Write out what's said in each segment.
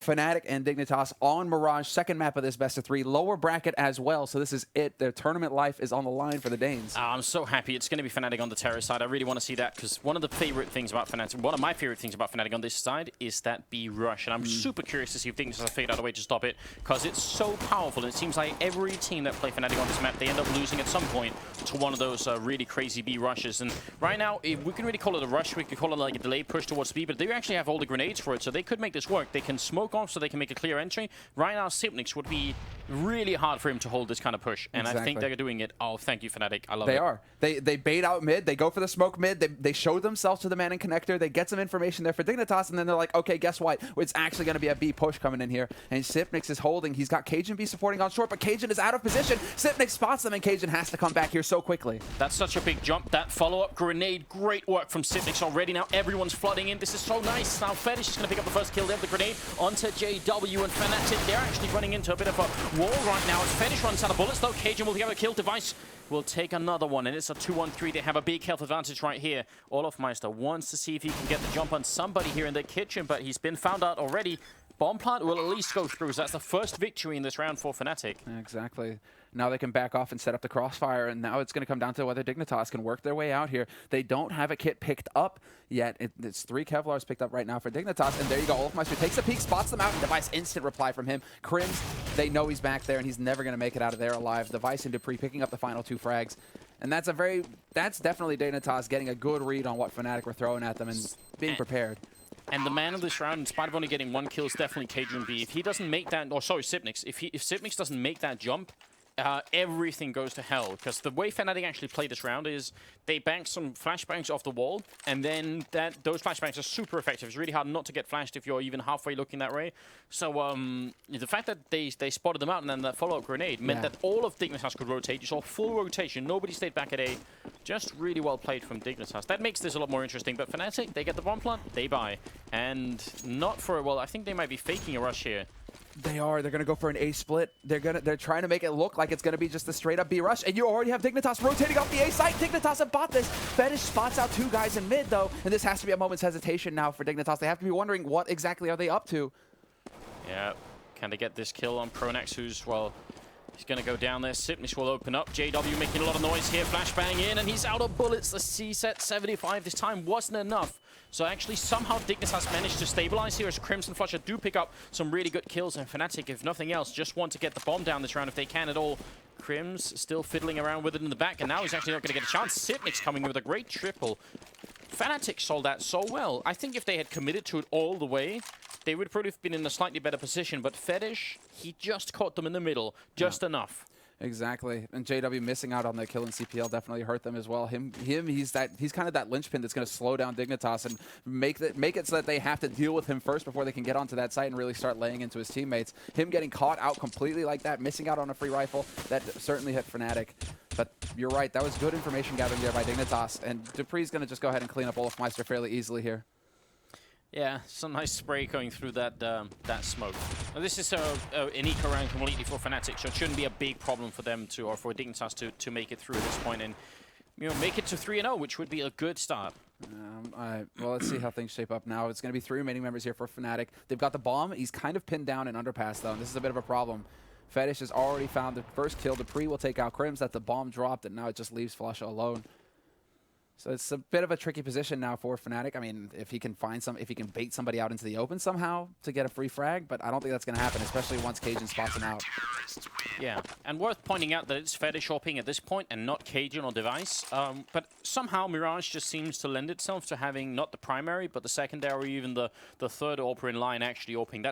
Fnatic and Dignitas on Mirage, second map of this best of 3, lower bracket as well. So this is it. Their tournament life is on the line for the Danes. I'm so happy it's going to be Fnatic on the terror side. I really want to see that because one of my favorite things about Fnatic on this side is that B rush. And I'm super curious to see if Dignitas have figured out a way to stop it because it's so powerful. And it seems like every team that play Fnatic on this map, they end up losing at some point to one of those really crazy B rushes. And right now, we can really call it a rush. We could call it like a delayed push towards B, but they actually have all the grenades for it. So they could make this work. They can smoke off so they can make a clear entry. Right now, Sipnix would be really hard for him to hold this kind of push. And I think they're doing it. Oh, thank you, Fnatic. I love it. They are. They bait out mid. They go for the smoke mid. They show themselves to the man in connector. They get some information there for Dignitas, and then they're like, okay, guess what? It's actually going to be a B push coming in here. And Sipnix is holding. He's got Cajun B supporting on short, but Cajun is out of position. Sipnix spots them, and Cajun has to come back here so quickly. That's such a big jump. That follow-up grenade. Great work from Sipnix already. Now everyone's flooding in. This is so nice. Now Fetish is going to pick up the first kill. They have the grenade onto JW and Fnatic. They're actually running into a bit of a wall right now. As Fetish runs out of bullets, though, Cajun will have a kill. Device will take another one, and it's a 2-on-3. They have a big health advantage right here. Olofmeister wants to see if he can get the jump on somebody here in the kitchen, but he's been found out already. Bomb plant will at least go through, so that's the first victory in this round for Fnatic. Exactly. Now they can back off and set up the crossfire, and now it's going to come down to whether Dignitas can work their way out here. They don't have a kit picked up yet. It's 3 Kevlars picked up right now for Dignitas, and there you go. Olofmeister takes a peek, spots them out, and Device instant reply from him. Crims, they know he's back there, and he's never going to make it out of there alive. Device and Dupree picking up the final 2 frags. And that's definitely Dignitas getting a good read on what Fnatic were throwing at them and being prepared. And the man of this round, in spite of only getting 1 kill, is definitely Cajun B. If he doesn't make that, or sorry, Sipnix. If Sipnix doesn't make that jump, everything goes to hell. Because the way Fnatic actually play this round is they bank some flashbangs off the wall, and then those flashbangs are super effective. It's really hard not to get flashed if you're even halfway looking that way. So the fact that they spotted them out and then that follow-up grenade meant that all of Dignitas could rotate. You saw full rotation. Nobody stayed back at A. Just really well played from Dignitas. That makes this a lot more interesting. But Fnatic, they get the bomb plant, they buy. And not for, well, I think they might be faking a rush here. They are. They're going to go for an A split. They're trying to make it look like it's going to be just a straight up B rush. And you already have Dignitas rotating off the A site. Dignitas have bought this. Fetish spots out 2 guys in mid, though. And this has to be a moment's hesitation now for Dignitas. They have to be wondering what exactly are they up to. Yeah. Can they get this kill on Pronax, who's, well, he's going to go down there. Sipnix will open up. JW making a lot of noise here. Flashbang in, and he's out of bullets. The C-set 75 this time wasn't enough. So actually, somehow Dignitas managed to stabilize here as Crimson Flusher do pick up some really good kills. And Fnatic, if nothing else, just want to get the bomb down this round if they can at all. Crims still fiddling around with it in the back, and now he's actually not going to get a chance. Sipnix coming with a great triple. Fnatic sold that so well. I think if they had committed to it all the way, they would probably have been in a slightly better position. But Fetish, he just caught them in the middle, just enough. Exactly, and JW missing out on the kill in CPL definitely hurt them as well. He's kind of that linchpin that's going to slow down Dignitas and make it so that they have to deal with him first before they can get onto that site and really start laying into his teammates. Him getting caught out completely like that, missing out on a free rifle, that certainly hit Fnatic. But you're right, that was good information gathering there by Dignitas, and Dupree's going to just go ahead and clean up Olofmeister fairly easily here. Yeah, some nice spray going through that smoke. Now, this is an eco round completely for Fnatic, so it shouldn't be a big problem for them to, or for Dignitas to make it through at this point and, you know, make it to 3-0, which would be a good start. Well, let's see how things shape up now. It's going to be 3 remaining members here for Fnatic. They've got the bomb. He's kind of pinned down in underpass, though, and this is a bit of a problem. Fetish has already found the first kill. Dupree will take out Crims. That the bomb dropped, and now it just leaves Flusha alone. So it's a bit of a tricky position now for Fnatic. I mean, if he can bait somebody out into the open somehow to get a free frag, but I don't think that's going to happen, especially once Cajun spots him out. Yeah, and worth pointing out that it's Fetish shopping at this point and not Cajun or Device. But somehow Mirage just seems to lend itself to having not the primary, but the secondary, or even the third AWPer in line actually AWPing.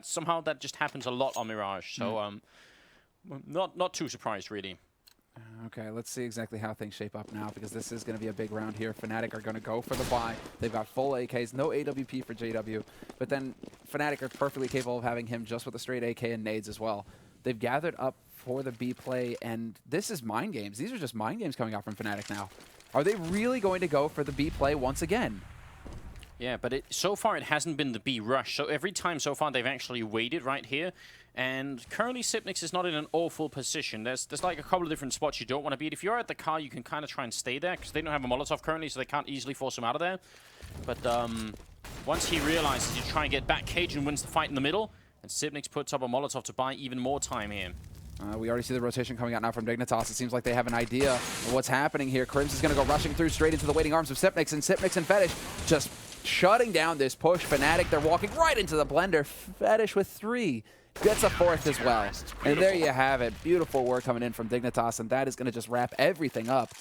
That just happens a lot on Mirage. So not too surprised, really. Okay, let's see exactly how things shape up now, because this is going to be a big round here. Fnatic are going to go for the buy. They've got full AKs, no AWP for JW, but then Fnatic are perfectly capable of having him just with a straight AK and nades as well. They've gathered up for the B play, and this is mind games. These are just mind games coming out from Fnatic now. Are they really going to go for the B play once again? Yeah, but so far it hasn't been the B rush. So every time so far they've actually waited right here. And currently Sipnix is not in an awful position. There's like a couple of different spots you don't want to be at. If you're at the car, you can kind of try and stay there because they don't have a Molotov currently, so they can't easily force him out of there. But once he realizes you try and get back, Cajun wins the fight in the middle. And Sipnix puts up a Molotov to buy even more time here. We already see the rotation coming out now from Dignitas. It seems like they have an idea of what's happening here. Crims is going to go rushing through straight into the waiting arms of Sipnix, and Fetish just shutting down this push. Fnatic, they're walking right into the blender. Fetish with 3. Gets a 4th as well. And there you have it. Beautiful work coming in from Dignitas, and that is going to just wrap everything up.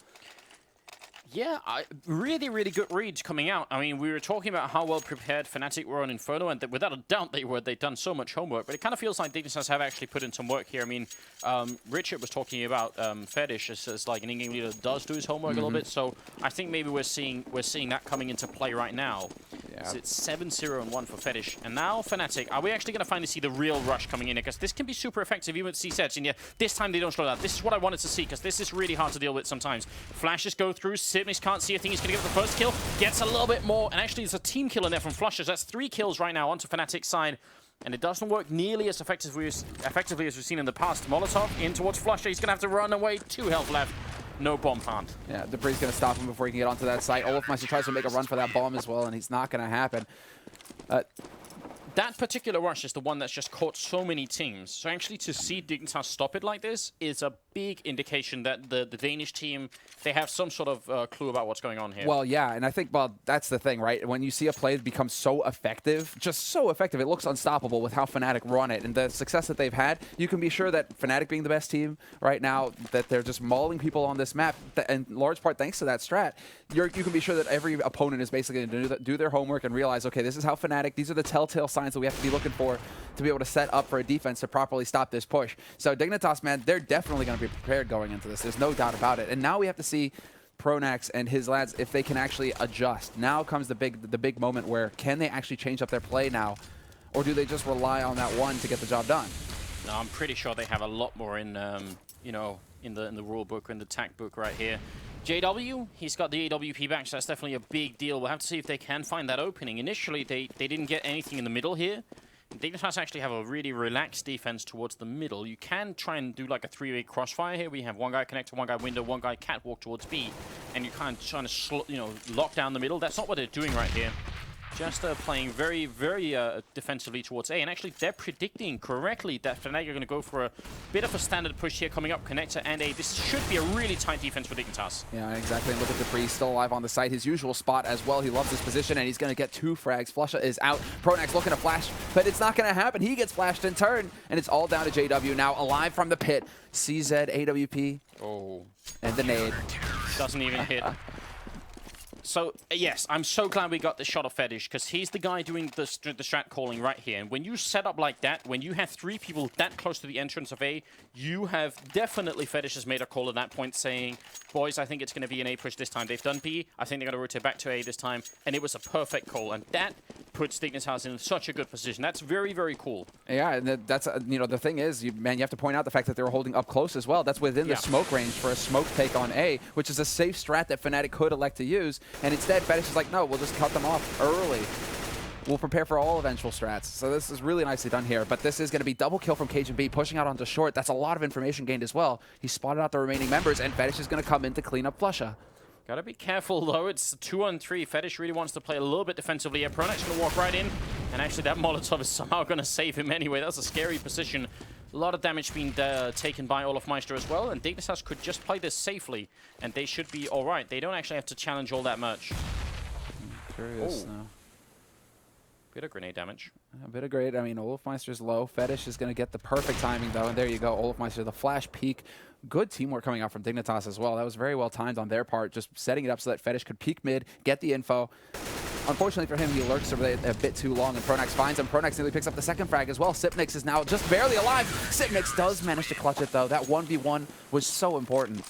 Yeah, really, really good reads coming out. I mean, we were talking about how well prepared Fnatic were on Inferno, and without a doubt they were. They'd done so much homework, but it kind of feels like Dignitas have actually put in some work here. I mean, Richard was talking about Fetish as like an in-game leader that does do his homework a little bit, so I think maybe we're seeing that coming into play right now. Yeah. So it's 7-0 and 1 for Fetish, and now Fnatic. Are we actually going to finally see the real rush coming in? Because this can be super effective even with C-sets, and yeah, this time they don't slow down. This is what I wanted to see, because this is really hard to deal with sometimes. Flashes go through, Sipnix can't see a thing. He's going to get the first kill, gets a little bit more, and actually there's a team kill in there from Flushes. That's 3 kills right now onto Fnatic's side, and it doesn't work nearly as effectively as we've seen in the past. Molotov in towards Flusher. He's going to have to run away. 2 health left. No bomb plant. Yeah, Debris going to stop him before he can get onto that site. Olofmeister tries to make a run for that bomb as well, and it's not going to happen. That particular rush is the one that's just caught so many teams. So actually to see Dignitas stop it like this is a big indication that the Danish team, they have some sort of clue about what's going on here. Well, yeah, and I think, well, that's the thing, right? When you see a play become so effective, just so effective, it looks unstoppable with how Fnatic run it. And the success that they've had, you can be sure that Fnatic being the best team right now, that they're just mauling people on this map, and in large part thanks to that strat, you can be sure that every opponent is basically going to do their homework and realize, okay, this is how Fnatic, these are the telltale signs that we have to be looking for to be able to set up for a defense to properly stop this push. So Dignitas, man, they're definitely going to be prepared going into this. There's no doubt about it. And now we have to see Pronax and his lads if they can actually adjust. Now comes the big moment where can they actually change up their play now, or do they just rely on that one to get the job done? No, I'm pretty sure they have a lot more in you know, in the rule book or in the tac book right here. JW, he's got the AWP back, so that's definitely a big deal. We'll have to see if they can find that opening. Initially, they didn't get anything in the middle here. Dignitas actually have a really relaxed defense towards the middle. You can try and do like a 3-way crossfire here. We have one guy connect to one guy window, one guy catwalk towards B, and you're kind of trying to lock down the middle. That's not what they're doing right here. Just playing very, very defensively towards A. And actually, they're predicting correctly that Fnatic are going to go for a bit of a standard push here, coming up connector and A. This should be a really tight defense for Dignitas. Yeah, exactly. And look at Dupree, still alive on the site. His usual spot as well. He loves this position, and he's going to get 2 frags. Flusha is out. Pronax looking to flash, but it's not going to happen. He gets flashed in turn, and it's all down to JW now, alive from the pit. CZ, AWP, and the nade. Doesn't even hit. So, yes, I'm so glad we got the shot of Fetish, because he's the guy doing the strat calling right here. And when you set up like that, when you have 3 people that close to the entrance of A, you have definitely Fetish has made a call at that point saying, boys, I think it's going to be an A push this time. They've done B. I think they're going to rotate back to A this time. And it was a perfect call. And that puts Dignitas in such a good position. That's very, very cool. Yeah, and that's, you know, the thing is, you have to point out the fact that they were holding up close as well. That's within the smoke range for a smoke take on A, which is a safe strat that Fnatic could elect to use. And instead, Fetish is like, no, we'll just cut them off early. We'll prepare for all eventual strats. So this is really nicely done here. But this is going to be double kill from CajunB, pushing out onto short. That's a lot of information gained as well. He spotted out the remaining members, and Fetish is going to come in to clean up Flusha. Gotta be careful, though. It's 2-on-3. Fetish really wants to play a little bit defensively here. Pronax going to walk right in. And actually, that Molotov is somehow going to save him anyway. That's a scary position. A lot of damage being taken by Olofmeister as well. And Dignitas could just play this safely. And they should be all right. They don't actually have to challenge all that much. Curious now. Bit of grenade damage. A bit of grenade. I mean, Olofmeister's low. Fetish is going to get the perfect timing, though. And there you go. Olofmeister, the flash peek. Good teamwork coming out from Dignitas as well. That was very well timed on their part, just setting it up so that Fetish could peek mid, get the info. Unfortunately for him, he lurks over there a bit too long, and Pronax finds him. Pronax nearly picks up the second frag as well. Sipnix is now just barely alive. Sipnix does manage to clutch it, though. That 1v1 was so important.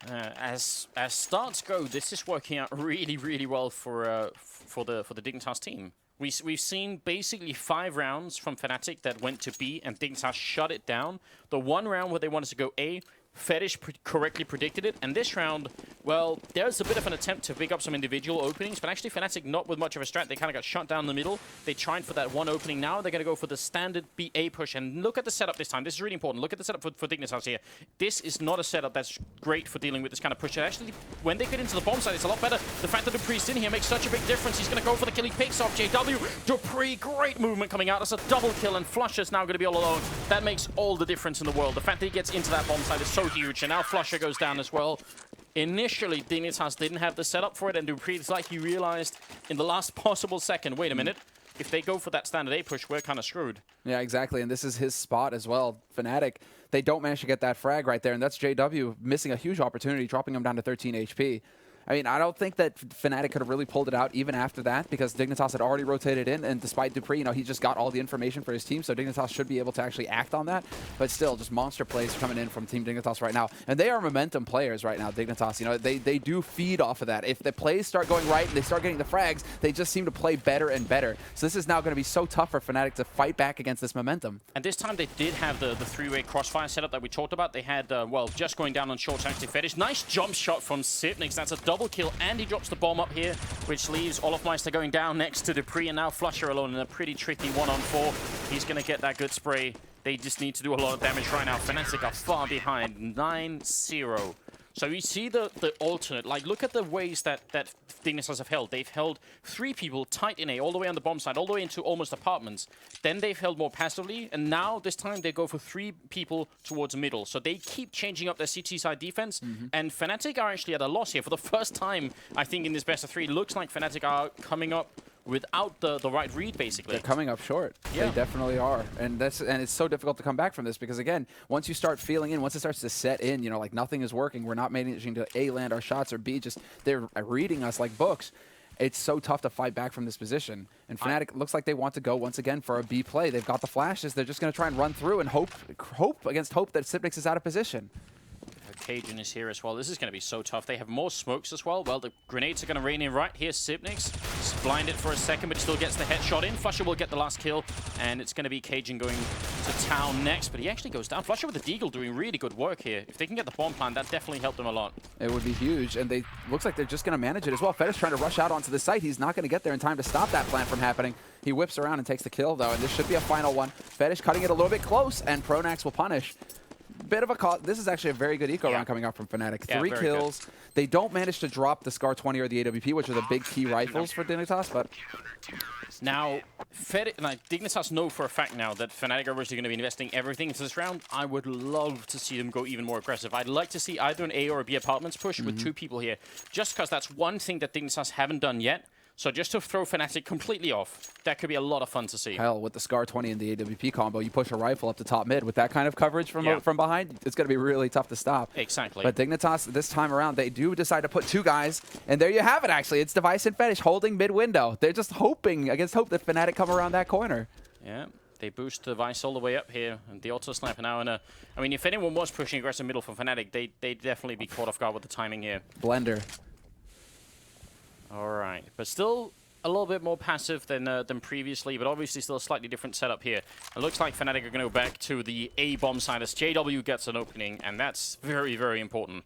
As starts go, this is working out really, really well for the Dignitas team. We've seen basically 5 rounds from Fnatic that went to B, and Dignitas shut it down. The one round where they wanted to go A, Fetish correctly predicted it, and this round, well, there's a bit of an attempt to pick up some individual openings, but actually Fnatic not with much of a strat. They kind of got shut down in the middle. They tried for that one opening. Now they're going to go for the standard BA push, and look at the setup this time. This is really important. Look at the setup for Dignitas here. This is not a setup that's great for dealing with this kind of push. And actually, when they get into the bomb side, it's a lot better. The fact that Dupree's in here makes such a big difference. He's going to go for the kill. He picks off JW. Dupree, great movement coming out. That's a double kill, and Flusher's now going to be all alone. That makes all the difference in the world. The fact that he gets into that bomb side is so huge, and now Flusher goes down as well. Initially, Dignitas didn't have the setup for it, and Dupree, it's like he realized in the last possible second, wait a minute, if they go for that standard A push, we're kind of screwed. Yeah, exactly, and this is his spot as well. Fnatic, they don't manage to get that frag right there, and that's JW missing a huge opportunity, dropping him down to 13 HP. I mean, I don't think that Fnatic could have really pulled it out even after that, because Dignitas had already rotated in, and despite Dupree, you know, he just got all the information for his team, so Dignitas should be able to actually act on that. But still, just monster plays coming in from Team Dignitas right now. And they are momentum players right now, Dignitas. You know, they do feed off of that. If the plays start going right and they start getting the frags, they just seem to play better and better. So this is now going to be so tough for Fnatic to fight back against this momentum. And this time they did have the three-way crossfire setup that we talked about. They had, well, just going down on short actually Fetish. Nice jump shot from Sipnix. That's a double kill, and he drops the bomb up here, which leaves Olofmeister going down next to Dupree, and now Flusher alone in a pretty tricky 1-on-4. He's going to get that good spray. They just need to do a lot of damage right now. Fnatic are far behind, 9-0. So you see the alternate, like look at the ways that Dignitas have held. They've held 3 people tight in A, all the way on the bomb side, all the way into almost apartments. Then they've held more passively, and now this time they go for 3 people towards middle. So they keep changing up their CT side defense, and Fnatic are actually at a loss here. For the first time, I think in this best of 3, looks like Fnatic are coming up without the right read, basically. They're coming up short. Yeah. They definitely are. And it's so difficult to come back from this because, again, once you start feeling in, once it starts to set in, you know, like nothing is working, we're not managing to A, land our shots, or B, just they're reading us like books. It's so tough to fight back from this position. And Fnatic looks like they want to go once again for a B play. They've got the flashes. They're just going to try and run through and hope against hope that Sipnix is out of position. Cajun is here as well. This is going to be so tough. They have more smokes as well. Well, the grenades are going to rain in right here. Sipnix is blinded for a second, but still gets the headshot in. Flusher will get the last kill, and it's going to be Cajun going to town next, but he actually goes down. Flusher with the Deagle doing really good work here. If they can get the bomb plant, that definitely helped them a lot. It would be huge, and they looks like they're just going to manage it as well. Fetish trying to rush out onto the site. He's not going to get there in time to stop that plant from happening. He whips around and takes the kill, though, and this should be a final one. Fetish cutting it a little bit close, and Pronax will punish. Bit of a call. This is actually a very good eco round coming out from Fnatic. 3 kills. Good. They don't manage to drop the Scar 20 or the AWP, which are the big key rifles for Dignitas, but now Dignitas know for a fact now that Fnatic are obviously going to be investing everything into this round. I would love to see them go even more aggressive. I'd like to see either an A or a B apartments push with 2 people here, just because that's one thing that Dignitas haven't done yet. So just to throw Fnatic completely off, that could be a lot of fun to see. Hell, with the Scar 20 and the AWP combo, you push a rifle up to top mid. With that kind of coverage from behind, it's going to be really tough to stop. Exactly. But Dignitas, this time around, they do decide to put 2 guys. And there you have it, actually. It's Device and Fetish holding mid window. They're just hoping against hope that Fnatic come around that corner. Yeah. They boost Device all the way up here, and the auto sniper now in a... I mean, if anyone was pushing aggressive middle from Fnatic, they'd definitely be caught off guard with the timing here. Blender. All right. But still a little bit more passive than previously, but obviously still a slightly different setup here. It looks like Fnatic are going to go back to the A bomb side as JW gets an opening, and that's very, very important.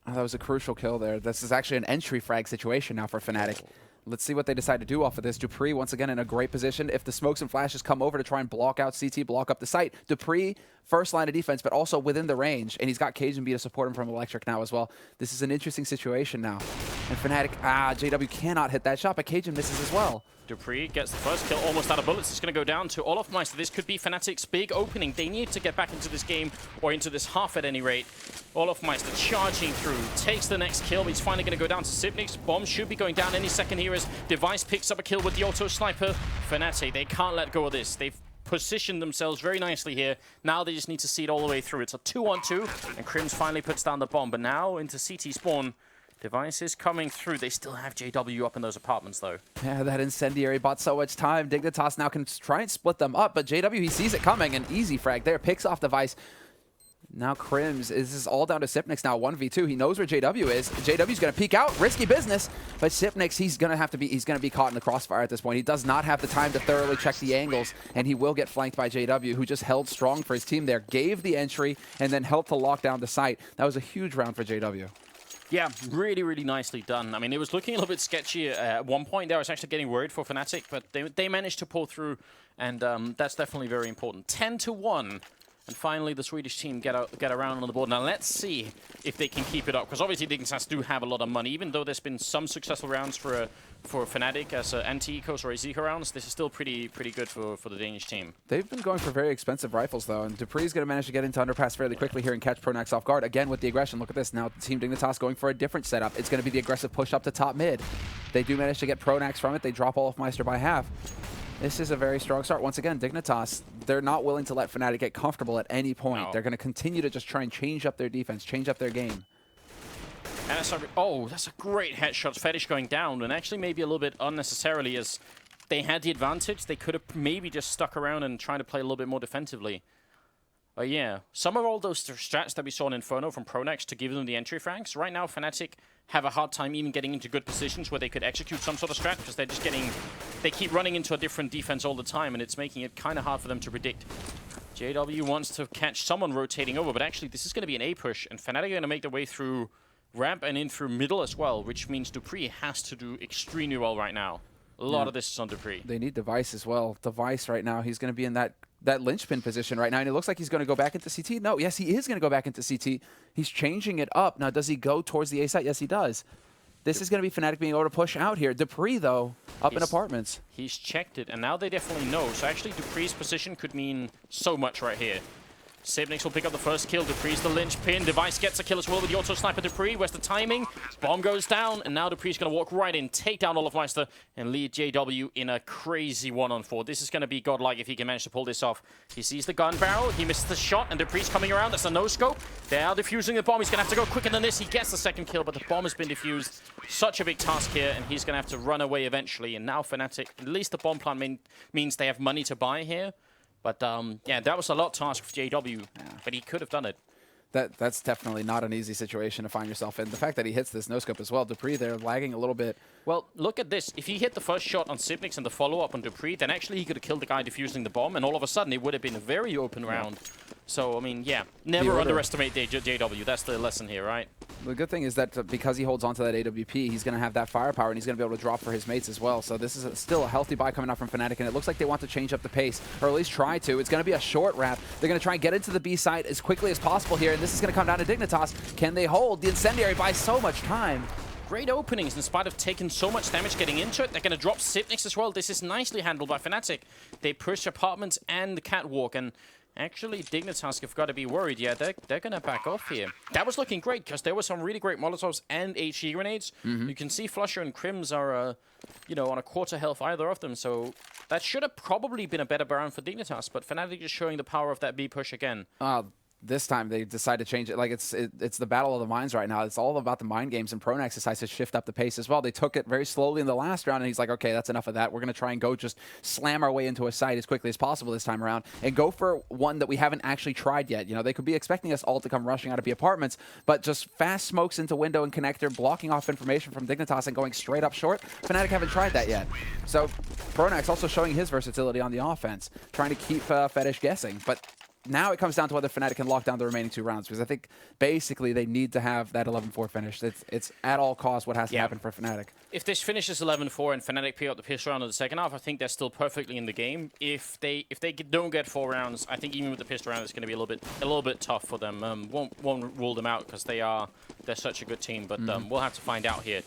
Oh, that was a crucial kill there. This is actually an entry frag situation now for Fnatic. Let's see what they decide to do off of this. Dupree, once again, in a great position. If the smokes and flashes come over to try and block out CT, block up the site, Dupree, first line of defense, but also within the range. And he's got Cajun B to support him from Electric now as well. This is an interesting situation now. And Fnatic, JW cannot hit that shot, but Cajun misses as well. Dupree gets the first kill, almost out of bullets. It's going to go down to Olofmeister. This could be Fnatic's big opening. They need to get back into this game, or into this half at any rate. Olofmeister charging through, takes the next kill. He's finally going to go down to Sipnix. Bomb should be going down any second here as Device picks up a kill with the auto sniper. Fnatic, they can't let go of this. They've positioned themselves very nicely here. Now they just need to see it all the way through. It's a 2-on-2, and Crims finally puts down the bomb. But now into CT spawn, Device is coming through. They still have JW up in those apartments, though. Yeah, that incendiary bought so much time. Dignitas now can try and split them up, but JW, he sees it coming. An easy frag there, picks off Device. Now Crims, this is all down to Sipnix now, 1v2. He knows where JW is. JW's going to peek out, risky business, but Sipnix, he's going to be caught in the crossfire at this point. He does not have the time to thoroughly check the angles, and he will get flanked by JW, who just held strong for his team there, gave the entry, and then helped to lock down the site. That was a huge round for JW. Yeah, really, really nicely done. I mean, it was looking a little bit sketchy at one point there. I was actually getting worried for Fnatic, but they managed to pull through, and that's definitely very important. 10-1. And finally, the Swedish team get around on the board. Now, let's see if they can keep it up. Because obviously, Dignitas do have a lot of money. Even though there's been some successful rounds for Fnatic as anti-ecos or Azeka rounds, this is still pretty good for the Danish team. They've been going for very expensive rifles, though. And Dupree's going to manage to get into underpass fairly quickly here and catch Pronax off guard. Again, with the aggression. Look at this. Now, Team Dignitas going for a different setup. It's going to be the aggressive push up to top mid. They do manage to get Pronax from it. They drop Olofmeister by half. This is a very strong start. Once again, Dignitas, they're not willing to let Fnatic get comfortable at any point. No. They're going to continue to just try and change up their defense, change up their game. And that's a great headshot. Fetish going down, and actually maybe a little bit unnecessarily, as they had the advantage. They could have maybe just stuck around and tried to play a little bit more defensively. Yeah, some of all those strats that we saw in Inferno from Pronax to give them the entry frags, right now Fnatic have a hard time even getting into good positions where they could execute some sort of strat, because they're just they keep running into a different defense all the time, and it's making it kind of hard for them to predict. JW wants to catch someone rotating over, but actually this is going to be an A push, and Fnatic are going to make their way through ramp and in through middle as well, which means Dupree has to do extremely well right now. A lot of this is on Dupree. They need Device as well. Device right now, he's going to be in that linchpin position right now, and it looks like he's going to go back into CT. No, yes, he is going to go back into CT. He's changing it up. Now, does he go towards the A site? Yes, he does. This is going to be Fnatic being able to push out here. Dupree, though, up in apartments. He's checked it, and now they definitely know. So actually, Dupree's position could mean so much right here. Sipnix will pick up the first kill. Dupree's the linchpin. Device gets a kill as well with the auto sniper Dupree. Where's the timing? Bomb goes down, and now Dupree's going to walk right in, take down Olofmeister, and lead JW in a crazy 1-on-4. This is going to be godlike if he can manage to pull this off. He sees the gun barrel. He misses the shot, and Dupree's coming around. That's a no-scope. They are defusing the bomb. He's going to have to go quicker than this. He gets the second kill, but the bomb has been defused. Such a big task here, and he's going to have to run away eventually. And now Fnatic, at least the bomb plant means they have money to buy here. But, yeah, that was a lot task for JW, but he could have done it. That's definitely not an easy situation to find yourself in. The fact that he hits this no-scope as well, Dupree, they're lagging a little bit. Well, look at this. If he hit the first shot on Sipnix and the follow-up on Dupree, then actually he could have killed the guy defusing the bomb, and all of a sudden it would have been a very open round. So, I mean, yeah, never underestimate JW. That's the lesson here, right? The good thing is that because he holds onto that AWP, he's going to have that firepower, and he's going to be able to drop for his mates as well. So this is still a healthy buy coming out from Fnatic, and it looks like they want to change up the pace, or at least try to. It's going to be a short wrap. They're going to try and get into the B site as quickly as possible here, and this is going to come down to Dignitas. Can they hold? The Incendiary buys so much time. Great openings in spite of taking so much damage getting into it. They're going to drop Sipnix as well. This is nicely handled by Fnatic. They push apartments and the catwalk, and actually, Dignitas have got to be worried. Yeah, they're going to back off here. That was looking great, because there were some really great Molotovs and HE grenades. You can see Flusher and Crims are, you know, on a quarter health, either of them. So that should have probably been a better round for Dignitas, but Fnatic is showing the power of that B push again. This time they decide to change it. Like it's the battle of the minds right now. It's all about the mind games, and Pronax decides to shift up the pace as well. They took it very slowly in the last round, and he's like, okay, that's enough of that. We're going to try and go just slam our way into a site as quickly as possible this time around and go for one that we haven't actually tried yet. You know, they could be expecting us all to come rushing out of the apartments, but just fast smokes into window and connector, blocking off information from Dignitas and going straight up short. Fnatic haven't tried that yet. So Pronax also showing his versatility on the offense, trying to keep Fetish guessing, but now it comes down to whether Fnatic can lock down the remaining 2 rounds, because I think basically they need to have that 11-4 finish. It's at all costs what has to happen for Fnatic. If this finishes 11-4 and Fnatic pick up the piss round in the second half, I think they're still perfectly in the game. If they don't get 4 rounds, I think even with the piss round, it's going to be a little bit tough for them. Won't rule them out, because they're such a good team, but we'll have to find out here.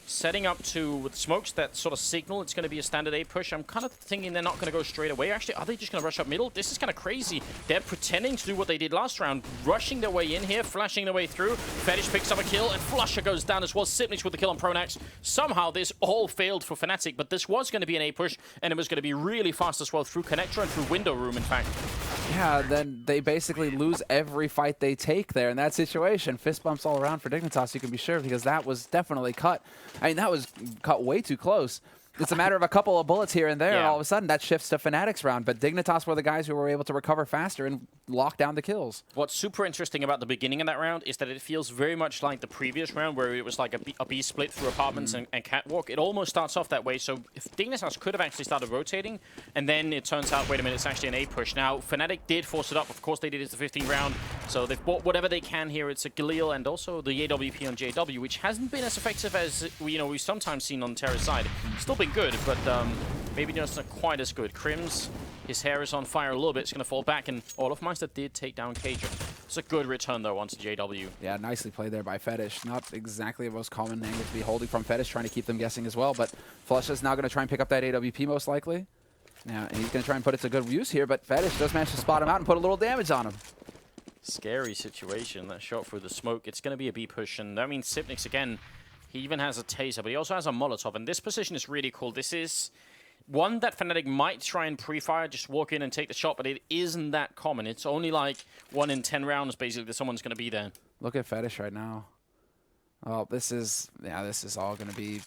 Setting up with smokes that sort of signal it's going to be a standard A push. I'm kind of thinking they're not going to go straight away. Actually, are they just going to rush up middle? This is kind of crazy. They're pretending to do what they did last round, rushing their way in here, flashing their way through. Fetish picks up a kill, and Flusher goes down as well. Sipnix with the kill on Pronax. Somehow this all failed for Fnatic, but this was going to be an A push, and it was going to be really fast as well through connector and through window room, in fact. Yeah, then they basically lose every fight they take there in that situation. Fist bumps all around for Dignitas, you can be sure, because that was definitely cut. I mean, that was cut way too close. It's a matter of a couple of bullets here and there, and Yeah. all of a sudden that shifts to Fnatic's round. But Dignitas were the guys who were able to recover faster and lock down the kills. What's super interesting about the beginning of that round is that it feels very much like the previous round where it was like a B split through apartments and catwalk. It almost starts off that way. So if Dignitas could have actually started rotating, and then it turns out, wait a minute, it's actually an A push. Now, Fnatic did force it up. Of course they did. It's the 15th round. So they've bought whatever they can here. It's a Galil and also the AWP on JW, which hasn't been as effective as we've sometimes seen on Terra's side. Still been good, but maybe just not quite as good. Crims, his hair is on fire a little bit. It's going to fall back, and Olofmeister did take down Cajun. It's a good return, though, onto JW. Yeah, nicely played there by Fetish. Not exactly the most common angle to be holding from Fetish, trying to keep them guessing as well. But Flush is now going to try and pick up that AWP most likely. Yeah, and he's going to try and put it to good use here, but Fetish does manage to spot him out and put a little damage on him. Scary situation, that shot through the smoke. It's going to be a B push, and that means Sipnix, again, he even has a taser, but he also has a Molotov, and this position is really cool. This is one that Fnatic might try and pre-fire, just walk in and take the shot, but it isn't that common. It's only like 1 in 10 rounds, basically, that someone's going to be there. Look at Fetish right now. Oh, this is all going to be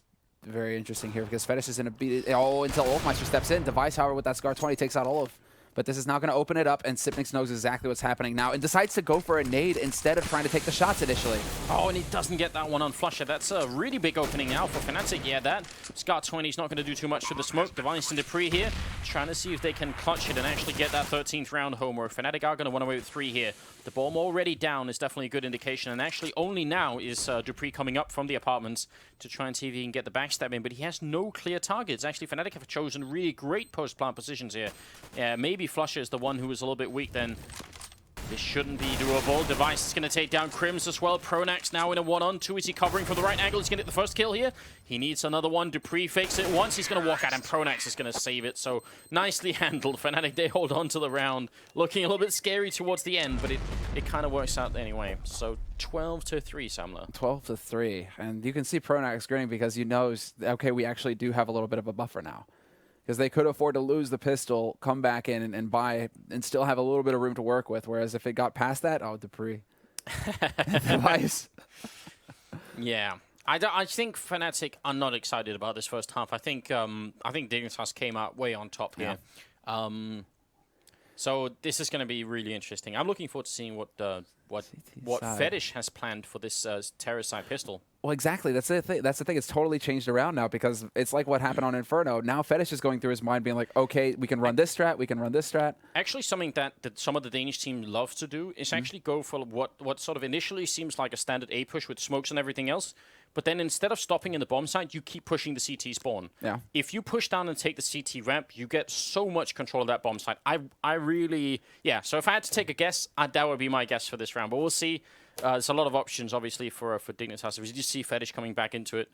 very interesting here because Fetish is in a beat. Oh, until Olofmeister steps in. Device, however, with that Scar 20 takes out Olaf. But this is now going to open it up, and Sipnix knows exactly what's happening now and decides to go for a nade instead of trying to take the shots initially. Oh, and he doesn't get that one on Flusher. That's a really big opening now for Fnatic. Yeah, that Scar 20 is not going to do too much for the smoke. Device and Dupree here, trying to see if they can clutch it and actually get that 13th round home, where Fnatic are going to run away with 3 here. The bomb already down is definitely a good indication, and actually only now is Dupree coming up from the apartments to try and see if he can get the backstab in, but he has no clear targets. Actually, Fnatic have chosen really great post-plant positions here. Yeah, maybe Flusher is the one who was a little bit weak then. This shouldn't be doable. Device is going to take down Crims as well. Pronax now in a 1-on-2. Is he covering from the right angle? He's going to get the first kill here. He needs another one. Dupree fakes it once. He's going to walk out, and Pronax is going to save it. So nicely handled. Fnatic, they hold on to the round. Looking a little bit scary towards the end, but it kind of works out anyway. So 12-3, Samler. 12-3. And you can see Pronax grinning because he knows, okay, we actually do have a little bit of a buffer now. Because they could afford to lose the pistol, come back in and buy, and still have a little bit of room to work with. Whereas if it got past that, oh, Dupree. Device. Yeah. I think Fnatic are not excited about this first half. I think Dignitas came out way on top here. Yeah. So this is going to be really interesting. I'm looking forward to seeing what Fetish has planned for this Terrace side pistol. Well, exactly. That's the thing. That's the thing. It's totally changed around now because it's like what happened on Inferno. Now Fetish is going through his mind being like, okay, we can run this strat, we can run this strat. Actually, something that some of the Danish team love to do is actually go for what sort of initially seems like a standard A push with smokes and everything else. But then instead of stopping in the bomb site, you keep pushing the CT spawn. Yeah. If you push down and take the CT ramp, you get so much control of that bomb site. I really, yeah. So if I had to take a guess, that would be my guess for this round. But we'll see. There's a lot of options, obviously, for Dignitas. If you just see Fetish coming back into it,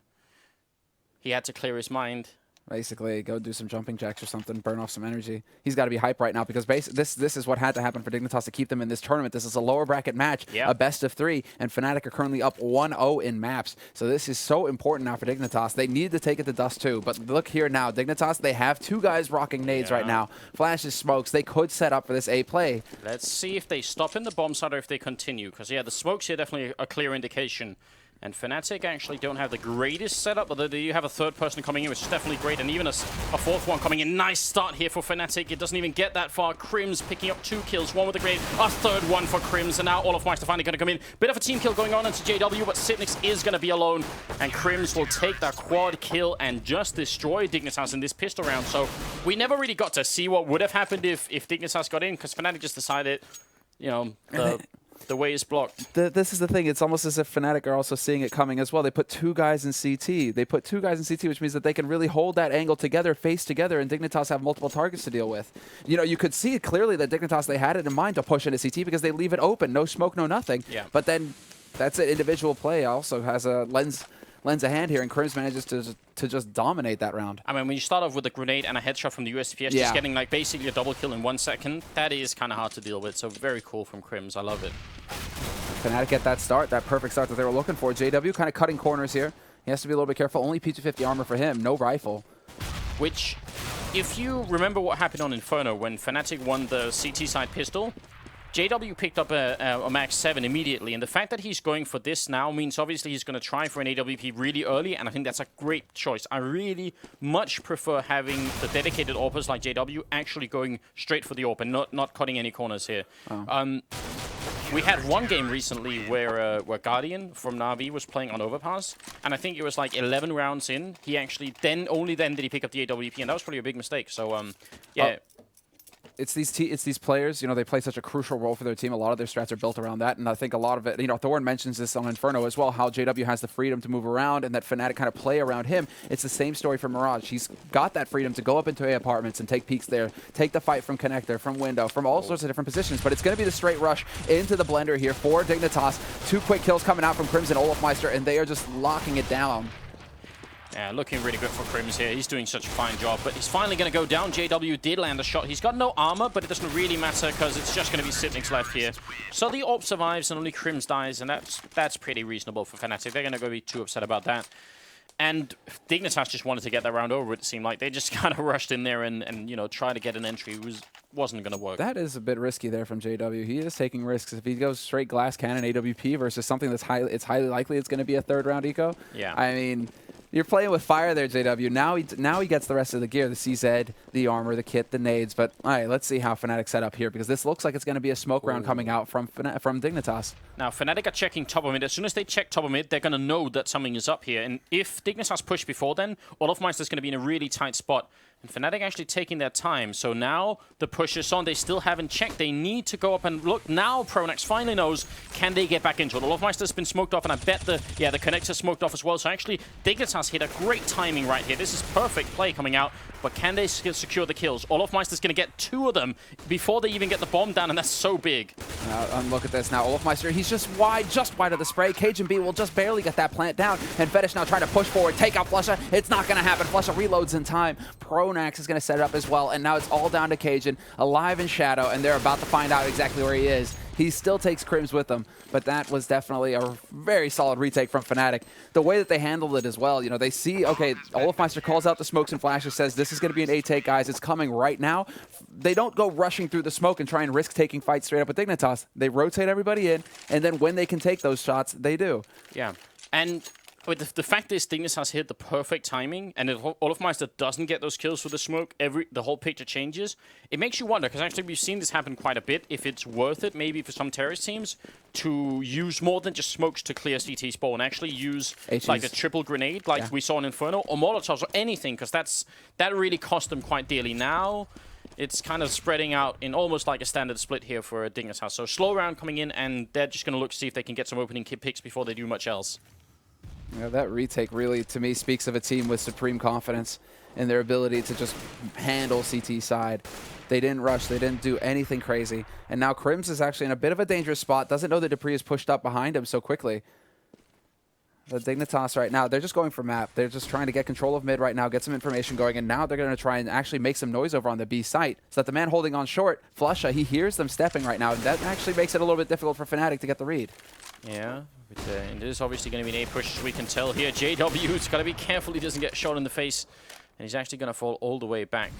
he had to clear his mind. Basically, go do some jumping jacks or something, burn off some energy. He's got to be hyped right now because this is what had to happen for Dignitas to keep them in this tournament. This is a lower bracket match, a best of 3, and Fnatic are currently up 1-0 in maps. So this is so important now for Dignitas. They need to take it to dust too. But look here now, Dignitas, they have 2 guys rocking nades right now. Flashes, smokes. They could set up for this A play. Let's see if they stop in the bomb site or if they continue. Because, yeah, the smokes here definitely a clear indication. And Fnatic actually don't have the greatest setup, but they do have a third person coming in, which is definitely great, and even a fourth one coming in. Nice start here for Fnatic. It doesn't even get that far. Crims picking up 2 kills, 1 with the grenade, a third one for Crims, and now Olofmeister finally going to come in. Bit of a team kill going on into JW, but Sipnix is going to be alone, and Crims will take that quad kill and just destroy Dignitas in this pistol round. So we never really got to see what would have happened if Dignitas got in, because Fnatic just decided, you know, the way is blocked. This is the thing. It's almost as if Fnatic are also seeing it coming as well. They put 2 guys in CT. They put 2 guys in CT, which means that they can really hold that angle together, face together, and Dignitas have multiple targets to deal with. You know, you could see clearly that Dignitas, they had it in mind to push into CT because they leave it open. No smoke, no nothing. Yeah. But then that's an individual play. Also has a lens a hand here, and Crims manages to just dominate that round. I mean, when you start off with a grenade and a headshot from the USPS, just getting like basically a double kill in 1 second, that is kind of hard to deal with. So very cool from Crims. I love it. Fnatic get that start, that perfect start that they were looking for. JW kind of cutting corners here. He has to be a little bit careful. Only P250 armor for him, no rifle. Which, if you remember what happened on Inferno when Fnatic won the CT side pistol, JW picked up a max 7 immediately, and the fact that he's going for this now means obviously he's going to try for an AWP really early, and I think that's a great choice. I really much prefer having the dedicated AWPers like JW actually going straight for the AWP and not cutting any corners here. Oh. We had one game recently where Guardian from Na'Vi was playing on Overpass, and I think it was like 11 rounds in. He actually only then did he pick up the AWP, and that was probably a big mistake. So yeah. It's these players, you know, they play such a crucial role for their team. A lot of their strats are built around that, and I think a lot of it, you know, Thorn mentions this on Inferno as well, how JW has the freedom to move around and that Fnatic kind of play around him. It's the same story for Mirage. He's got that freedom to go up into A apartments and take peeks there, take the fight from connector, from window, from all sorts of different positions, but it's going to be the straight rush into the blender here for Dignitas. 2 quick kills coming out from Crimson Olofmeister, and they are just locking it down. Yeah, looking really good for Crims here. He's doing such a fine job, but he's finally going to go down. JW did land a shot. He's got no armor, but it doesn't really matter because it's just going to be Sipnix left here. So the AWP survives and only Crims dies, and that's pretty reasonable for Fnatic. They're going to be too upset about that. And Dignitas just wanted to get that round over, it seemed like. They just kind of rushed in there and you know, try to get an entry. It wasn't going to work. That is a bit risky there from JW. He is taking risks. If he goes straight glass cannon AWP versus something that's highly likely it's going to be a third-round eco. Yeah. I mean, you're playing with fire there, JW. Now he gets the rest of the gear, the CZ, the armor, the kit, the nades. But all right, let's see how Fnatic set up here, because this looks like it's going to be a smoke round coming out from Dignitas. Now, Fnatic are checking top of mid. As soon as they check top of mid, they're going to know that something is up here. And if Dignitas push before then, Olofmeister's going to be in a really tight spot. And Fnatic actually taking their time. So now the push is on. They still haven't checked. They need to go up and look. Now Pronax finally knows, can they get back into it? Olofmeister's been smoked off, and I bet the connector smoked off as well. So actually, Dignitas hit a great timing right here. This is perfect play coming out. But can they secure the kills? Olofmeister's going to get 2 of them before they even get the bomb down, and that's so big. And look at this now. Olofmeister, he's just wide of the spray. Cajun B will just barely get that plant down. And Fetish now trying to push forward, take out Flusha. It's not going to happen. Flusha reloads in time. Pronax is going to set it up as well. And now it's all down to Cajun, alive in shadow, and they're about to find out exactly where he is. He still takes Crims with him, but that was definitely a very solid retake from Fnatic. The way that they handled it as well, you know, they see, okay, Olofmeister calls out the smokes and flashes, says this is going to be an A-take, guys, it's coming right now. They don't go rushing through the smoke and try and risk taking fights straight up with Dignitas. They rotate everybody in, and then when they can take those shots, they do. Yeah, and but the fact is, Dignitas hit the perfect timing, and if Olofmeister doesn't get those kills with the smoke, the whole picture changes. It makes you wonder, because actually we've seen this happen quite a bit, if it's worth it maybe for some terrorist teams to use more than just smokes to clear CT spawn, actually use like a triple grenade like we saw in Inferno, or Molotovs, or anything, because that really cost them quite dearly. Now it's kind of spreading out in almost like a standard split here for Dignitas. So slow round coming in, and they're just going to look to see if they can get some opening picks before they do much else. Yeah, that retake really, to me, speaks of a team with supreme confidence in their ability to just handle CT side. They didn't rush. They didn't do anything crazy. And now Crims is actually in a bit of a dangerous spot. Doesn't know that Dupree is pushed up behind him so quickly. The Dignitas right now, they're just going for map. They're just trying to get control of mid right now, get some information going, and now they're going to try and actually make some noise over on the B site. So that the man holding on short, Flusha, he hears them stepping right now, and that actually makes it a little bit difficult for Fnatic to get the read. Yeah, but it is obviously going to be an A push, as we can tell here. JW's got to be careful he doesn't get shot in the face, and he's actually going to fall all the way back.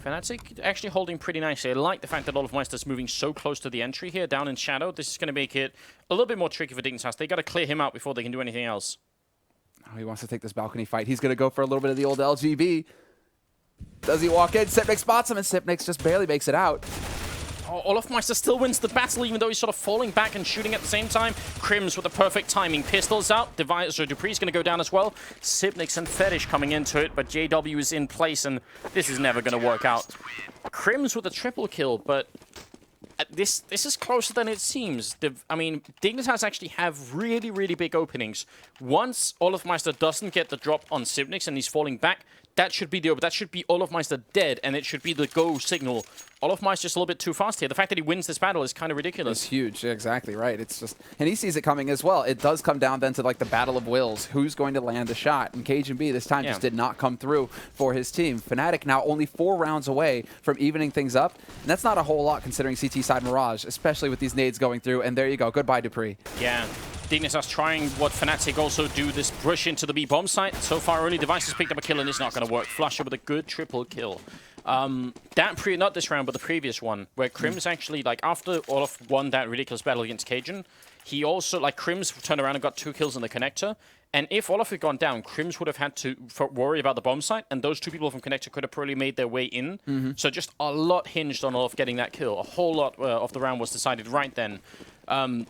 Fnatic actually holding pretty nicely. I like the fact that Olofmeister's moving so close to the entry here, down in shadow. This is going to make it a little bit more tricky for Dignitas. They got to clear him out before they can do anything else. Oh, he wants to take this balcony fight. He's going to go for a little bit of the old LGB. Does he walk in? Sipnix spots him, and Sipnix just barely makes it out. Oh, Olofmeister still wins the battle, even though he's sort of falling back and shooting at the same time. Crims with the perfect timing. Pistols out. So Dupree's going to go down as well. Sipnix and Fetish coming into it, but JW is in place, and this is never going to work out. Crims with a triple kill, but this is closer than it seems. I mean, Dignitas actually have really, really big openings. Once Olofmeister doesn't get the drop on Sipnix and he's falling back, that should be the over. That should be Olofmeister dead, and it should be the go signal. Olofmeister's just a little bit too fast here. The fact that he wins this battle is kind of ridiculous. It's huge. Yeah, exactly right. It's just, and he sees it coming as well. It does come down then to like the battle of wills. Who's going to land the shot? And Cajun B this time just did not come through for his team. Fnatic now only 4 rounds away from evening things up, and that's not a whole lot considering CT side Mirage, especially with these nades going through. And there you go. Goodbye, Dupree. Yeah. Dignitas trying what Fnatic also do, this push into the B bomb site. So far, only Devices picked up a kill, and it's not going to work. Flusha with a good triple kill. Not this round, but the previous one, where Crims actually, like, after Olaf won that ridiculous battle against Cajun, he also, like, Crims turned around and got 2 kills in the connector. And if Olaf had gone down, Crims would have had to worry about the bomb site, and those 2 people from connector could have probably made their way in. So just a lot hinged on Olaf getting that kill. A whole lot of the round was decided right then.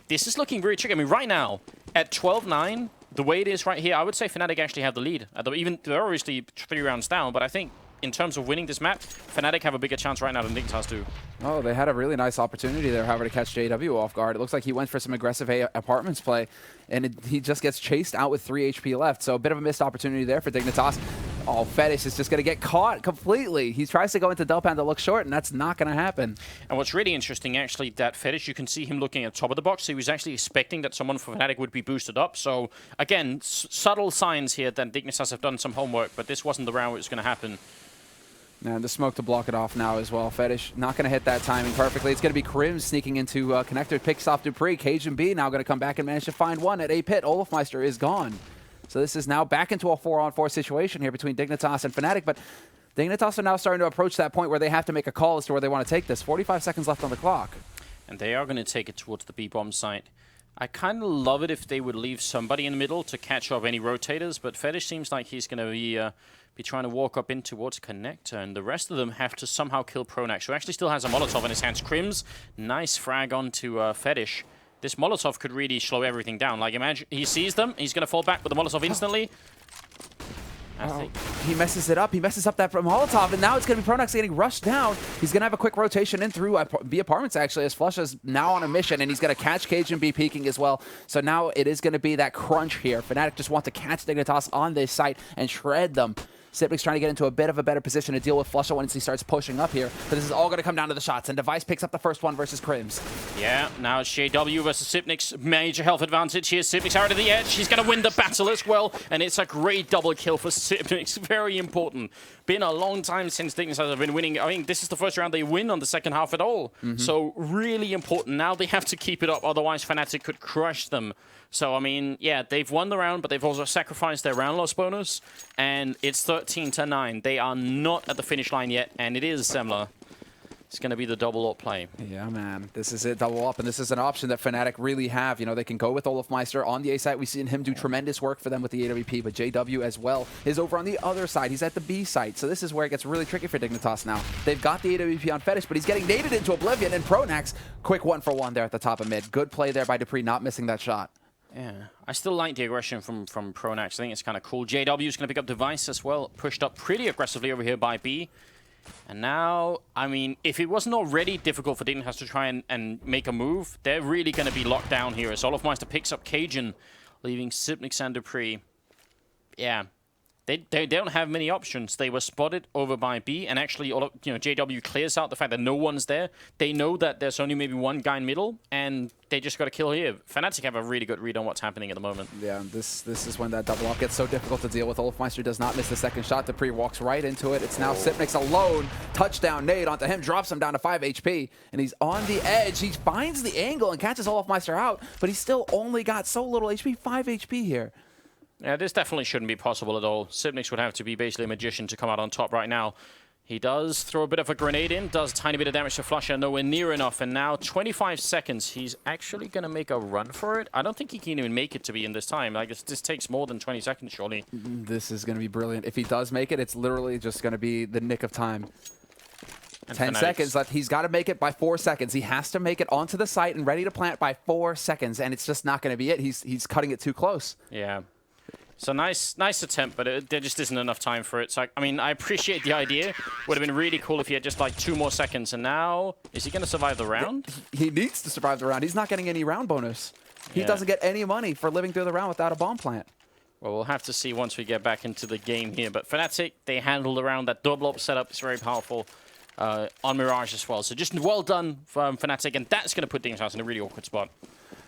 This is looking very tricky. I mean, right now, at 12-9, the way it is right here, I would say Fnatic actually have the lead. Even they're obviously 3 rounds down, but I think in terms of winning this map, Fnatic have a bigger chance right now than Dignitas do. Oh, they had a really nice opportunity there, however, to catch JW off guard. It looks like he went for some aggressive apartments play, and he just gets chased out with 3 HP left. So a bit of a missed opportunity there for Dignitas. Oh, Fetish is just going to get caught completely. He tries to go into Delpan to look short, and that's not going to happen. And what's really interesting, actually, that Fetish, you can see him looking at top of the box. He was actually expecting that someone from Fnatic would be boosted up. So, again, subtle signs here that Dignitas have done some homework, but this wasn't the round where it was going to happen. And the smoke to block it off now as well. Fetish not going to hit that timing perfectly. It's going to be Crims sneaking into connector, picks off Dupree. Cajun B now going to come back and manage to find one at A pit. Olafmeister is gone. So this is now back into a 4-on-4 situation here between Dignitas and Fnatic. But Dignitas are now starting to approach that point where they have to make a call as to where they want to take this. 45 seconds left on the clock. And they are going to take it towards the B-bomb site. I kind of love it if they would leave somebody in the middle to catch up any rotators, but Fetish seems like he's going to be trying to walk up in towards connector, and the rest of them have to somehow kill Pronax, who actually still has a Molotov in his hands. Crims, nice frag onto Fetish. This Molotov could really slow everything down. Like, imagine he sees them, he's going to fall back with the Molotov instantly. He messes it up. He messes up that Molotov, and now it's going to be Pronax getting rushed down. He's going to have a quick rotation in through B apartments, actually, as Flush is now on a mission, and he's going to catch Cajun B peeking as well. So now it is going to be that crunch here. Fnatic just want to catch Dignitas on this site and shred them. Sipnic's trying to get into a bit of a better position to deal with Flusha once he starts pushing up here. But this is all going to come down to the shots, and Device picks up the first one versus Crims. Yeah, now it's JW versus Sipnic's major health advantage here. Sipnic's out of the edge. He's going to win the battle as well, and it's a great double kill for Sipnic's. Very important. Been a long time since Dignitas have been winning. I mean, this is the first round they win on the second half at all. So really important. Now they have to keep it up, otherwise Fnatic could crush them. So, I mean, yeah, they've won the round, but they've also sacrificed their round loss bonus, and it's 13-9. They are not at the finish line yet, and it is Semler. It's going to be the double up play. Yeah, man. This is it, double up, and this is an option that Fnatic really have. You know, they can go with Olafmeister on the A site. We've seen him do tremendous work for them with the AWP, but JW as well is over on the other side. He's at the B site, so this is where it gets really tricky for Dignitas now. They've got the AWP on Fetish, but he's getting naded into oblivion, and Pronax, quick 1-for-1 there at the top of mid. Good play there by Dupree, not missing that shot. Yeah, I still like the aggression from Pronax. I think it's kind of cool. JW is going to pick up Device as well. Pushed up pretty aggressively over here by B. And now, I mean, if it wasn't already difficult for Dignitas to try and make a move, they're really going to be locked down here. As Olafmeister picks up Cajun, leaving Sipnic and Dupree. Yeah, they don't have many options. They were spotted over by B, and actually, JW clears out the fact that no one's there. They know that there's only maybe one guy in middle, and they just got to kill here. Fnatic have a really good read on what's happening at the moment. Yeah, this is when that double up gets so difficult to deal with. Olafmeister does not miss the second shot. Dupree walks right into it. It's now Sipnic's alone. Touchdown nade onto him, drops him down to 5 HP, and he's on the edge. He finds the angle and catches Olafmeister out, but he's still only got so little HP, 5 HP here. Yeah, this definitely shouldn't be possible at all. Sipnic would have to be basically a magician to come out on top right now. He does throw a bit of a grenade in, does a tiny bit of damage to Flusha, nowhere near enough, and now 25 seconds. He's actually going to make a run for it. I don't think he can even make it to be in this time. I guess this takes more than 20 seconds, surely. This is going to be brilliant. If he does make it, it's literally just going to be the nick of time. And 10 seconds left. He's got to make it by 4 seconds. He has to make it onto the site and ready to plant by 4 seconds, and it's just not going to be it. He's cutting it too close. Yeah. So nice attempt, but there just isn't enough time for it. So, I mean, I appreciate the idea. Would have been really cool if he had just like 2 more seconds. And now, is he going to survive the round? He needs to survive the round. He's not getting any round bonus. He doesn't get any money for living through the round without a bomb plant. Well, we'll have to see once we get back into the game here. But Fnatic, they handled around that double up setup. Is very powerful on Mirage as well. So just well done from Fnatic, and that's going to put Dignitas in a really awkward spot.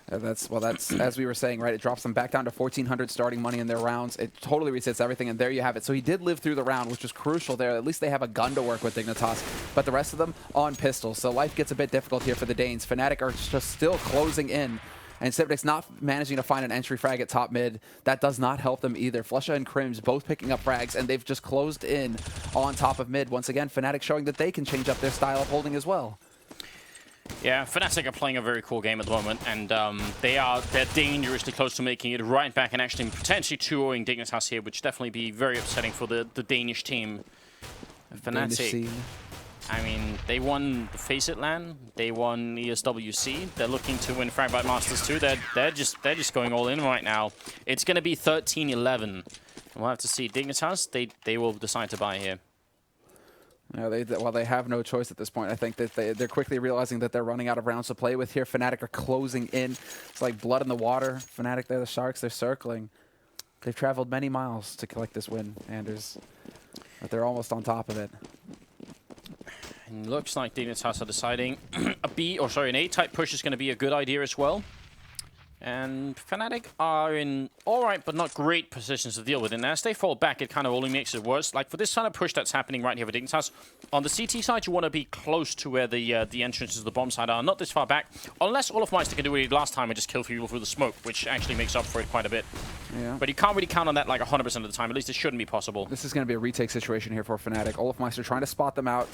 That's as we were saying, right? It drops them back down to 1,400 starting money in their rounds. It totally resets everything, and there you have it. So he did live through the round, which was crucial there. At least they have a gun to work with, Dignitas. But the rest of them on pistols. So life gets a bit difficult here for the Danes. Fnatic are just still closing in. And Sipnic's not managing to find an entry frag at top mid. That does not help them either. Flusha and Crims both picking up frags, and they've just closed in on top of mid. Once again, Fnatic showing that they can change up their style of holding as well. Yeah, Fnatic are playing a very cool game at the moment, and they're dangerously close to making it right back and actually potentially 2-0ing Dignitas here, which definitely be very upsetting for the Danish team. Fnatic, I mean, they won the Face It LAN, they won ESWC, they're looking to win Fragbite Masters too. They're just going all in right now. It's going to be 13-11. We'll have to see. Dignitas, they will decide to buy here. No, well, they have no choice at this point. I think that they're quickly realizing that they're running out of rounds to play with here. Fnatic are closing in. It's like blood in the water. Fnatic, they're the Sharks. They're circling. They've traveled many miles to collect this win, Anders. But they're almost on top of it. And looks like Dignitas are deciding an A-type push is going to be a good idea as well. And Fnatic are in alright but not great positions to deal with. And as they fall back, it kind of only makes it worse. Like for this kind of push that's happening right here for Dignitas, on the CT side, you want to be close to where the entrances of the bomb side are, not this far back. Unless Olofmeister can do what he did last time and just kill people through the smoke, which actually makes up for it quite a bit. Yeah. But you can't really count on that like 100% of the time. At least it shouldn't be possible. This is going to be a retake situation here for Fnatic. Olofmeister trying to spot them out.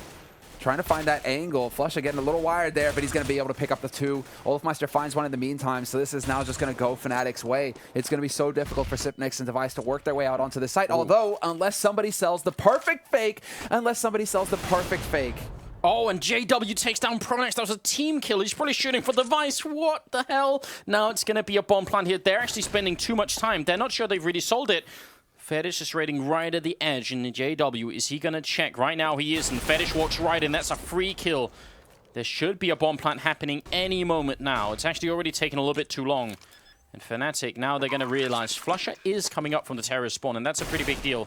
Trying to find that angle. Flusha getting a little wired there, but he's going to be able to pick up the 2. Olofmeister finds one in the meantime, so this is now just going to go Fnatic's way. It's going to be so difficult for Sipnix and Device to work their way out onto the site. Ooh. Although, unless somebody sells the perfect fake. Oh, and JW takes down Pronex. That was a team kill. He's probably shooting for Device. What the hell? Now it's going to be a bomb plant here. They're actually spending too much time. They're not sure they've really sold it. Fetish is raiding right at the edge, and the JW, is he going to check? Right now he is, and Fetish walks right in. That's a free kill. There should be a bomb plant happening any moment now. It's actually already taken a little bit too long. And Fnatic, now they're going to realize Flusha is coming up from the terrorist spawn, and that's a pretty big deal.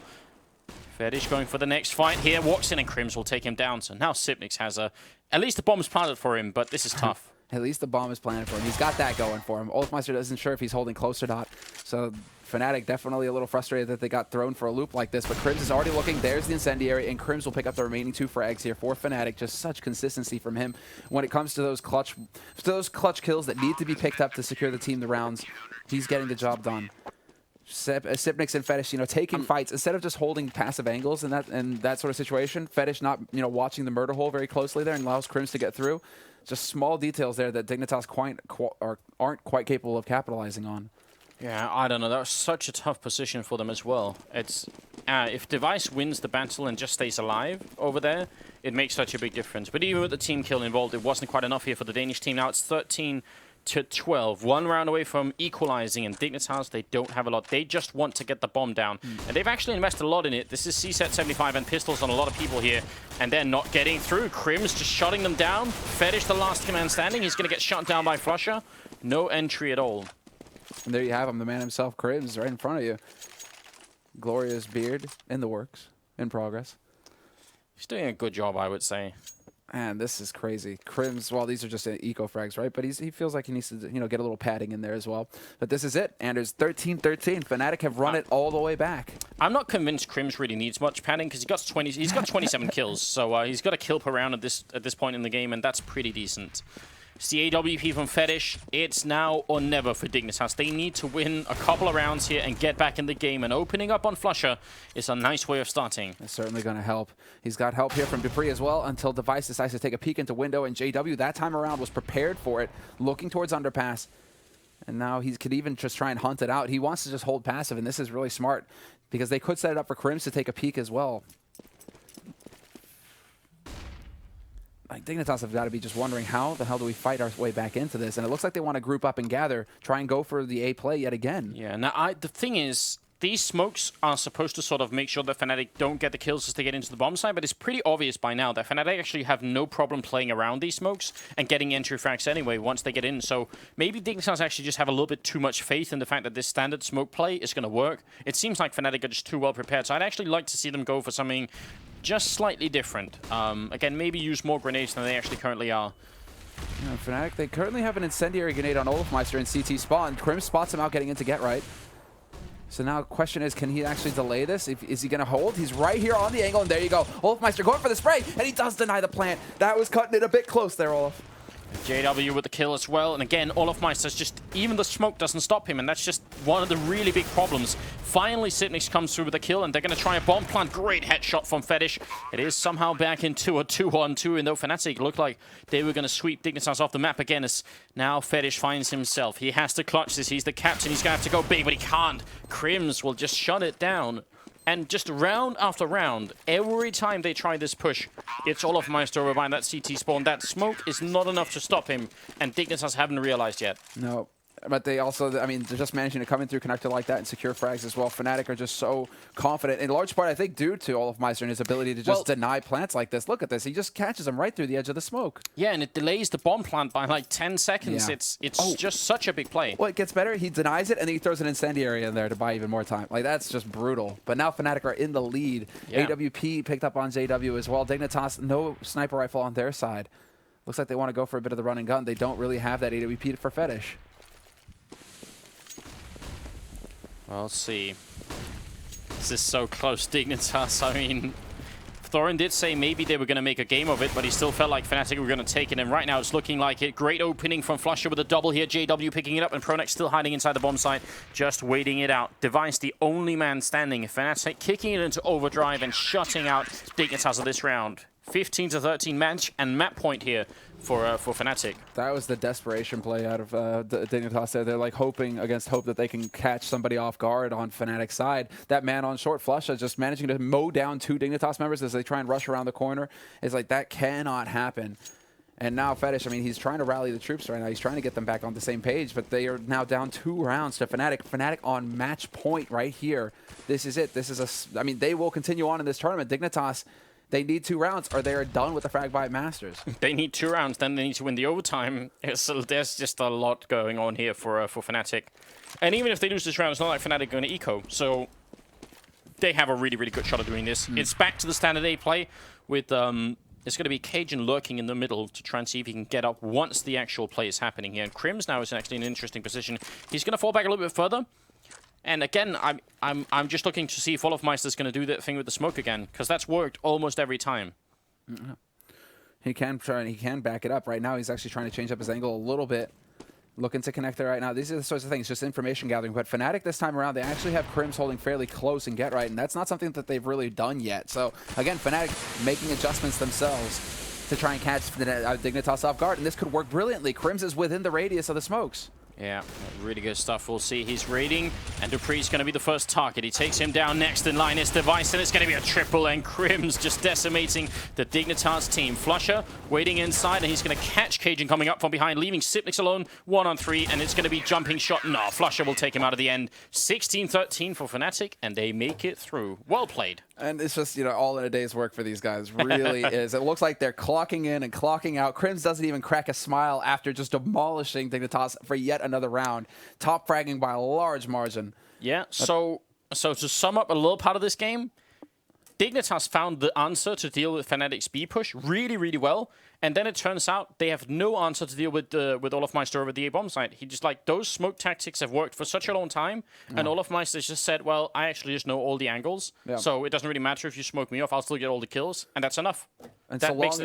Fetish going for the next fight here. Walks in, and Crims will take him down. So now Sipnix has at least the bomb's planted for him, but this is tough. At least the bomb is planted for him. He's got that going for him. Olofmeister isn't sure if he's holding close or not. So Fnatic definitely a little frustrated that they got thrown for a loop like this. But Crims is already looking. There's the incendiary, and Crims will pick up the remaining 2 frags here for Fnatic. Just such consistency from him when it comes to those clutch kills that need to be picked up to secure the team the rounds. He's getting the job done. Sipnix and Fetish, taking fights instead of just holding passive angles in that sort of situation. Fetish not, watching the murder hole very closely there and allows Crims to get through. Just small details there that Dignitas aren't quite capable of capitalizing on. Yeah, I don't know. That was such a tough position for them as well. It's if Device wins the battle and just stays alive over there, it makes such a big difference. But even with the team kill involved, it wasn't quite enough here for the Danish team. Now it's 13-12. 1 round away from equalizing, and Dignitas, they don't have a lot. They just want to get the bomb down. And they've actually invested a lot in it. This is CSET 75 and pistols on a lot of people here, and they're not getting through. Crims just shutting them down. Fetish, the last command standing. He's going to get shut down by Flusha. No entry at all. And there you have him, the man himself, Crims, right in front of you. Glorious beard in the works, in progress. He's doing a good job, I would say. Man, this is crazy. Crims, well, these are just eco frags, right? But he feels like he needs to, get a little padding in there as well. But this is it. Anders, 13-13. Fnatic have run it all the way back. I'm not convinced Crims really needs much padding because he's got 27 kills, so he's got a kill per round at this point in the game, and that's pretty decent. It's the AWP from Fetish. It's now or never for Dignitas. They need to win a couple of rounds here and get back in the game. And opening up on Flusha is a nice way of starting. It's certainly going to help. He's got help here from Dupree as well until Device decides to take a peek into window. And JW, that time around, was prepared for it, looking towards underpass. And now he could even just try and hunt it out. He wants to just hold passive, and this is really smart because they could set it up for Crims to take a peek as well. Like, Dignitas have got to be just wondering how the hell do we fight our way back into this? And it looks like they want to group up and gather, try and go for the A play yet again. Yeah, now the thing is, these smokes are supposed to sort of make sure that Fnatic don't get the kills as they get into the bomb side, but it's pretty obvious by now that Fnatic actually have no problem playing around these smokes and getting entry frags anyway once they get in. So maybe Dignitas actually just have a little bit too much faith in the fact that this standard smoke play is going to work. It seems like Fnatic are just too well prepared, so I'd actually like to see them go for something just slightly different. Again, maybe use more grenades than they actually currently are. Fnatic, they currently have an incendiary grenade on Olofmeister in CT spawn. Crims spots him out getting into get right. So now the question is, can he actually delay this? Is he going to hold? He's right here on the angle, and there you go. Olofmeister going for the spray, and he does deny the plant. That was cutting it a bit close there, Olof. JW with the kill as well, and again, Olofmeister's just, even the smoke doesn't stop him, and that's just one of the really big problems. Finally, Sipnix comes through with a kill, and they're going to try a bomb plant. Great headshot from Fetish. It is somehow back into a 2-on-2, and though Fnatic looked like they were going to sweep Dignitas off the map again, as now Fetish finds himself. He has to clutch this. He's the captain. He's going to have to go big, but he can't. Crims will just shut it down. And just round after round, every time they try this push, it's Olofmeister over behind that CT spawn. That smoke is not enough to stop him, and Dignitas haven't realized yet. No. But they also, I mean, they're just managing to come in through connector like that and secure frags as well. Fnatic are just so confident, in large part, I think, due to Olofmeister and his ability to just deny plants like this. Look at this. He just catches them right through the edge of the smoke. Yeah, and it delays the bomb plant by like 10 seconds. Yeah. It's just such a big play. Well, it gets better. He denies it, and then he throws an incendiary in there to buy even more time. Like, that's just brutal. But now Fnatic are in the lead. Yeah. AWP picked up on JW as well. Dignitas, no sniper rifle on their side. Looks like they want to go for a bit of the run and gun. They don't really have that AWP for Fetish. We'll see. This is so close, Dignitas. I mean, Thorin did say maybe they were going to make a game of it, but he still felt like Fnatic were going to take it, and right now it's looking like it. Great opening from flusha with a double here. JW picking it up, and Pronex still hiding inside the bomb site, just waiting it out. Device, the only man standing. Fnatic kicking it into overdrive and shutting out Dignitas of this round. 15-13 match and map point here for Fnatic. That was the desperation play out of Dignitas there. They're like hoping against hope that they can catch somebody off guard on Fnatic's side. That man on short, flusha, just managing to mow down 2 Dignitas members as they try and rush around the corner. It's like, that cannot happen. And now Fetish, I mean, he's trying to rally the troops right now. He's trying to get them back on the same page, but they are now down 2 rounds to Fnatic. Fnatic on match point right here. This is it. This is a, I mean, they will continue on in this tournament. Dignitas, they need 2 rounds or they are done with the Fragbite Masters. They need 2 rounds, then they need to win the overtime. So there's just a lot going on here for Fnatic. And even if they lose this round, it's not like Fnatic are going to eco. So they have a really, really good shot at doing this. It's back to the standard A play with... It's going to be Cajun lurking in the middle to try and see if he can get up once the actual play is happening here. And Crims now is actually in an interesting position. He's going to fall back a little bit further. And again, I'm just looking to see if Olofmeister's going to do that thing with the smoke again, because that's worked almost every time. He can try and he can back it up. Right now, he's actually trying to change up his angle a little bit. Looking to connect there right now. These are the sorts of things, just information gathering. But Fnatic this time around, they actually have Crims holding fairly close and get right, and that's not something that they've really done yet. So again, Fnatic making adjustments themselves to try and catch Dignitas off guard, and this could work brilliantly. Crims is within the radius of the smokes. Yeah, really good stuff. We'll see. He's raiding, and dupree's going to be the first target. He takes him down next in line. It's Device, and it's going to be a triple, and Crims just decimating the Dignitas team. flusha waiting inside, and he's going to catch Cajun coming up from behind, leaving Sipnix alone 1-on-3, and it's going to be jumping shot. No, flusha will take him out of the end. 16-13 for Fnatic, and they make it through. Well played. And it's just, you know, all in a day's work for these guys. Really is. It looks like they're clocking in and clocking out. Crims doesn't even crack a smile after just demolishing Dignitas for yet another round. Top fragging by a large margin. Yeah, so to sum up a little part of this game, Dignitas found the answer to deal with Fnatic's B push really, really well. And then it turns out they have no answer to deal with Olofmeister over the A bomb site. He just, like, those smoke tactics have worked for such a long time. And Olofmeister just said, well, I actually just know all the angles. So it doesn't really matter if you smoke me off. I'll still get all the kills. And that's enough. And that so makes long it